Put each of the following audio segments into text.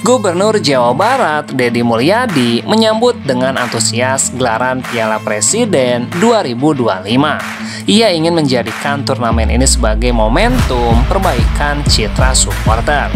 Gubernur Jawa Barat, Deddy Mulyadi, menyambut dengan antusias gelaran Piala Presiden 2025. Ia ingin menjadikan turnamen ini sebagai momentum perbaikan citra supporter.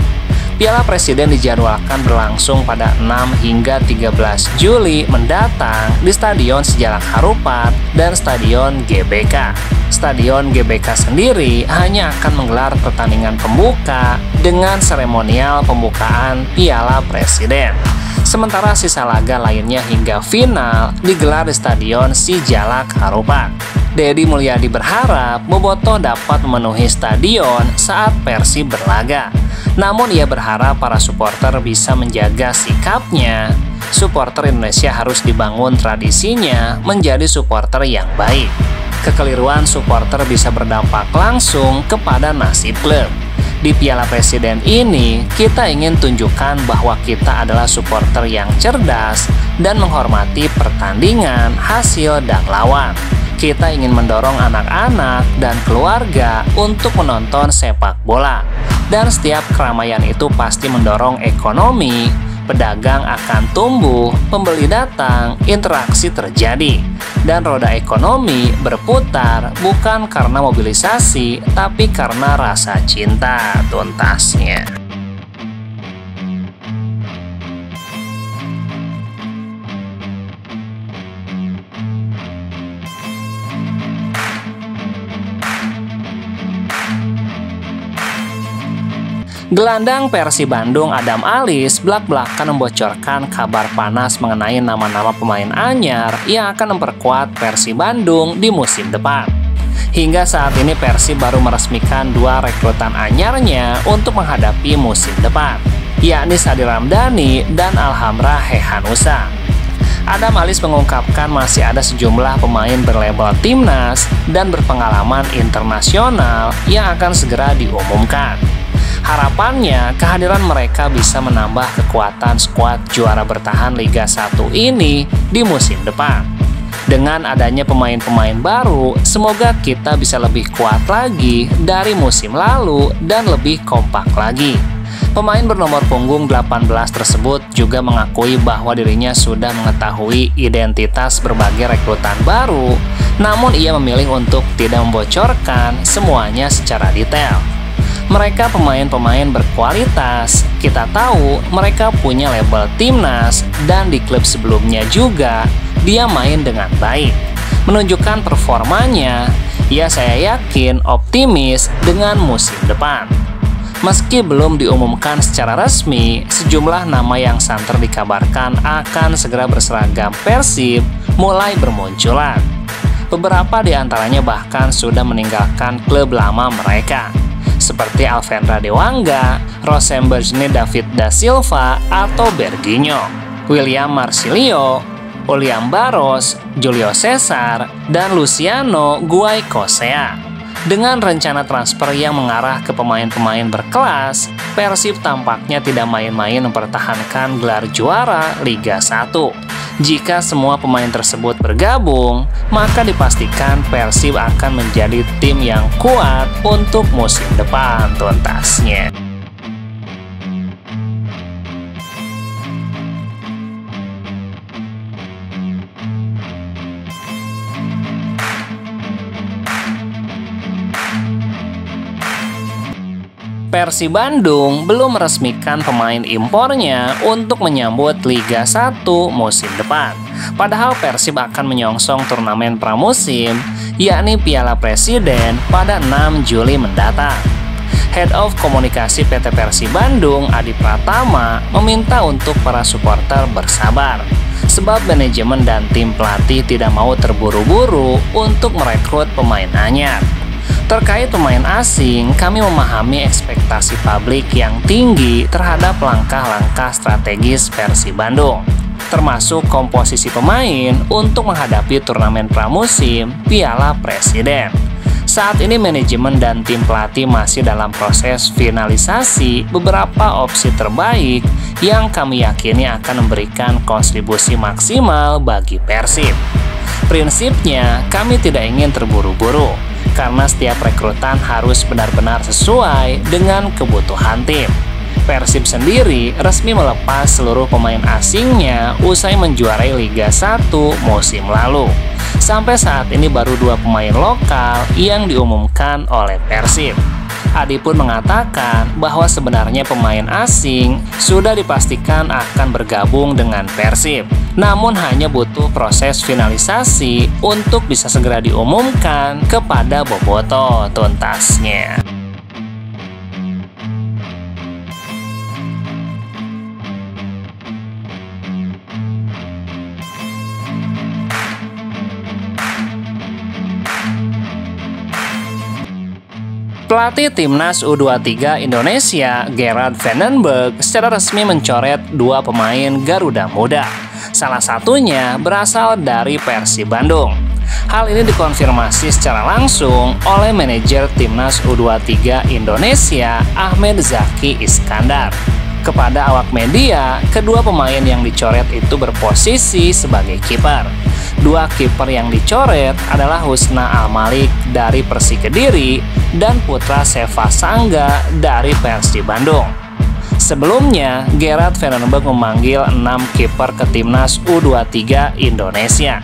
Piala Presiden dijadwalkan berlangsung pada 6 hingga 13 Juli mendatang di Stadion Sijalak Harupat dan Stadion GBK. Stadion GBK sendiri hanya akan menggelar pertandingan pembuka dengan seremonial pembukaan Piala Presiden. Sementara sisa laga lainnya hingga final digelar di Stadion Sijalak Harupat. Deddy Mulyadi berharap Bobotoh dapat memenuhi stadion saat Persib berlaga. Namun ia berharap para supporter bisa menjaga sikapnya. Supporter Indonesia harus dibangun tradisinya menjadi supporter yang baik. Kekeliruan supporter bisa berdampak langsung kepada nasib klub. Di Piala Presiden ini, kita ingin tunjukkan bahwa kita adalah supporter yang cerdas dan menghormati pertandingan, hasil, dan lawan. Kita ingin mendorong anak-anak dan keluarga untuk menonton sepak bola. Dan setiap keramaian itu pasti mendorong ekonomi, pedagang akan tumbuh, pembeli datang, interaksi terjadi. Dan roda ekonomi berputar bukan karena mobilisasi, tapi karena rasa cinta tuntasnya. Gelandang Persib Bandung Adam Alis belak-belakan membocorkan kabar panas mengenai nama-nama pemain anyar yang akan memperkuat Persib Bandung di musim depan. Hingga saat ini Persib baru meresmikan 2 rekrutan anyarnya untuk menghadapi musim depan, yakni Sadi Ramdhani dan Alhamra Hehanusa. Adam Alis mengungkapkan masih ada sejumlah pemain berlabel timnas dan berpengalaman internasional yang akan segera diumumkan. Harapannya, kehadiran mereka bisa menambah kekuatan skuad juara bertahan Liga 1 ini di musim depan. Dengan adanya pemain-pemain baru, semoga kita bisa lebih kuat lagi dari musim lalu dan lebih kompak lagi. Pemain bernomor punggung 18 tersebut juga mengakui bahwa dirinya sudah mengetahui identitas berbagai rekrutan baru, namun ia memilih untuk tidak membocorkan semuanya secara detail. Mereka pemain-pemain berkualitas, kita tahu mereka punya label timnas dan di klub sebelumnya juga dia main dengan baik. Menunjukkan performanya, ya saya yakin optimis dengan musim depan. Meski belum diumumkan secara resmi, sejumlah nama yang santer dikabarkan akan segera berseragam Persib mulai bermunculan. Beberapa di antaranya bahkan sudah meninggalkan klub lama mereka, seperti Alvendra Dewangga, Rosembergne David da Silva atau Berginho, William Marsilio, William Barros, Julio Cesar, dan Luciano Guaicosea. Dengan rencana transfer yang mengarah ke pemain-pemain berkelas, Persib tampaknya tidak main-main mempertahankan gelar juara Liga 1. Jika semua pemain tersebut bergabung, maka dipastikan Persib akan menjadi tim yang kuat untuk musim depan tuntasnya. Persib Bandung belum meresmikan pemain impornya untuk menyambut Liga 1 musim depan. Padahal Persib akan menyongsong turnamen pramusim, yakni Piala Presiden pada 6 Juli mendatang. Head of Komunikasi PT Persib Bandung, Adi Pratama, meminta untuk para supporter bersabar, sebab manajemen dan tim pelatih tidak mau terburu-buru untuk merekrut pemain anyar. Terkait pemain asing, kami memahami ekspektasi publik yang tinggi terhadap langkah-langkah strategis Persib Bandung, termasuk komposisi pemain untuk menghadapi turnamen pramusim Piala Presiden. Saat ini manajemen dan tim pelatih masih dalam proses finalisasi beberapa opsi terbaik yang kami yakini akan memberikan kontribusi maksimal bagi Persib. Prinsipnya, kami tidak ingin terburu-buru, karena setiap rekrutan harus benar-benar sesuai dengan kebutuhan tim. Persib sendiri resmi melepas seluruh pemain asingnya usai menjuarai Liga 1 musim lalu. Sampai saat ini baru 2 pemain lokal yang diumumkan oleh Persib. Adi pun mengatakan bahwa sebenarnya pemain asing sudah dipastikan akan bergabung dengan Persib. Namun hanya butuh proses finalisasi untuk bisa segera diumumkan kepada Bobotoh tuntasnya. Pelatih Timnas U23 Indonesia, Gerard Vandenberg, secara resmi mencoret 2 pemain Garuda Muda. Salah satunya berasal dari Persib Bandung. Hal ini dikonfirmasi secara langsung oleh manajer Timnas U23 Indonesia, Ahmed Zaki Iskandar. Kepada awak media, kedua pemain yang dicoret itu berposisi sebagai kiper. 2 kiper yang dicoret adalah Husna Al-Malik dari Persik Kediri dan Putra Seva Sangga dari Persib Bandung. Sebelumnya, Gerard Vandenberg memanggil 6 kiper ke Timnas U23 Indonesia.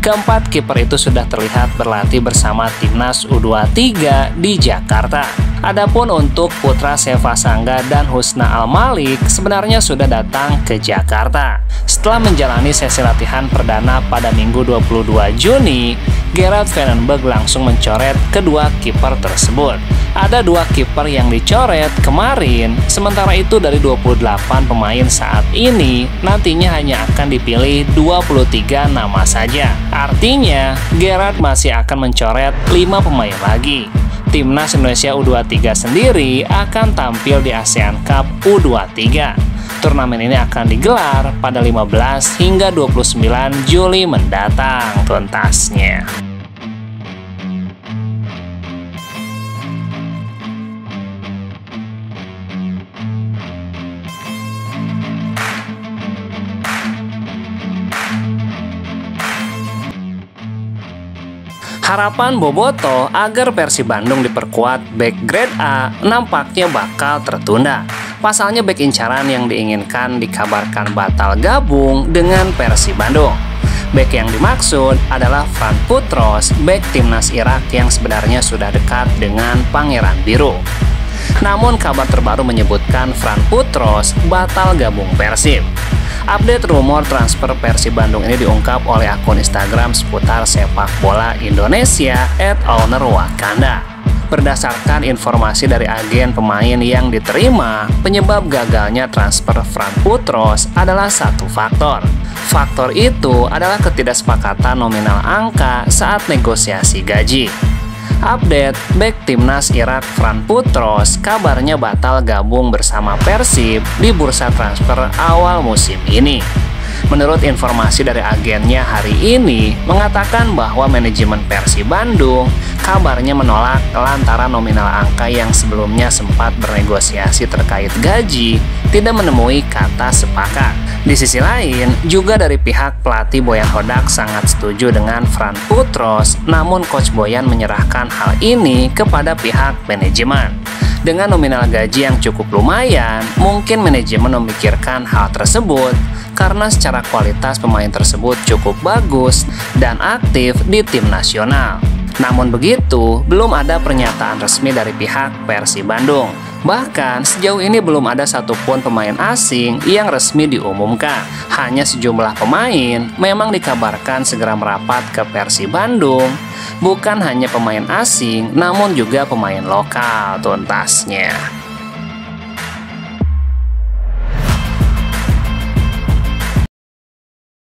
Keempat kiper itu sudah terlihat berlatih bersama Timnas U23 di Jakarta. Adapun untuk Putra Seva Sangga dan Husna Al-Malik sebenarnya sudah datang ke Jakarta. Setelah menjalani sesi latihan perdana pada Minggu 22 Juni, Gerard Vandenberg langsung mencoret kedua kiper tersebut. Ada 2 kiper yang dicoret kemarin, sementara itu dari 28 pemain saat ini nantinya hanya akan dipilih 23 nama saja. Artinya, Gerard masih akan mencoret 5 pemain lagi. Timnas Indonesia U23 sendiri akan tampil di ASEAN Cup U23. Turnamen ini akan digelar pada 15 hingga 29 Juli mendatang tuntasnya. Harapan Bobotoh agar Persib Bandung diperkuat bek grade A nampaknya bakal tertunda. Pasalnya bek incaran yang diinginkan dikabarkan batal gabung dengan Persib Bandung. Bek yang dimaksud adalah Fran Putros, bek Timnas Irak yang sebenarnya sudah dekat dengan Pangeran Biru. Namun kabar terbaru menyebutkan Fran Putros batal gabung Persib. Update rumor transfer Persib Bandung ini diungkap oleh akun Instagram seputar sepak bola Indonesia @ownerwakanda. Berdasarkan informasi dari agen pemain yang diterima, penyebab gagalnya transfer Fran Putros adalah satu faktor. Faktor itu adalah ketidaksepakatan nominal angka saat negosiasi gaji. Update, bek Timnas Irak Fran Putros kabarnya batal gabung bersama Persib di bursa transfer awal musim ini. Menurut informasi dari agennya hari ini, mengatakan bahwa manajemen Persib Bandung kabarnya menolak lantaran nominal angka yang sebelumnya sempat bernegosiasi terkait gaji tidak menemui kata sepakat. Di sisi lain, juga dari pihak pelatih Boyan Hodak sangat setuju dengan Fran Putros, namun Coach Boyan menyerahkan hal ini kepada pihak manajemen. Dengan nominal gaji yang cukup lumayan, mungkin manajemen memikirkan hal tersebut karena secara kualitas pemain tersebut cukup bagus dan aktif di tim nasional. Namun begitu, belum ada pernyataan resmi dari pihak Persib Bandung. Bahkan sejauh ini belum ada satupun pemain asing yang resmi diumumkan. Hanya sejumlah pemain memang dikabarkan segera merapat ke Persib Bandung. Bukan hanya pemain asing, namun juga pemain lokal tuntasnya.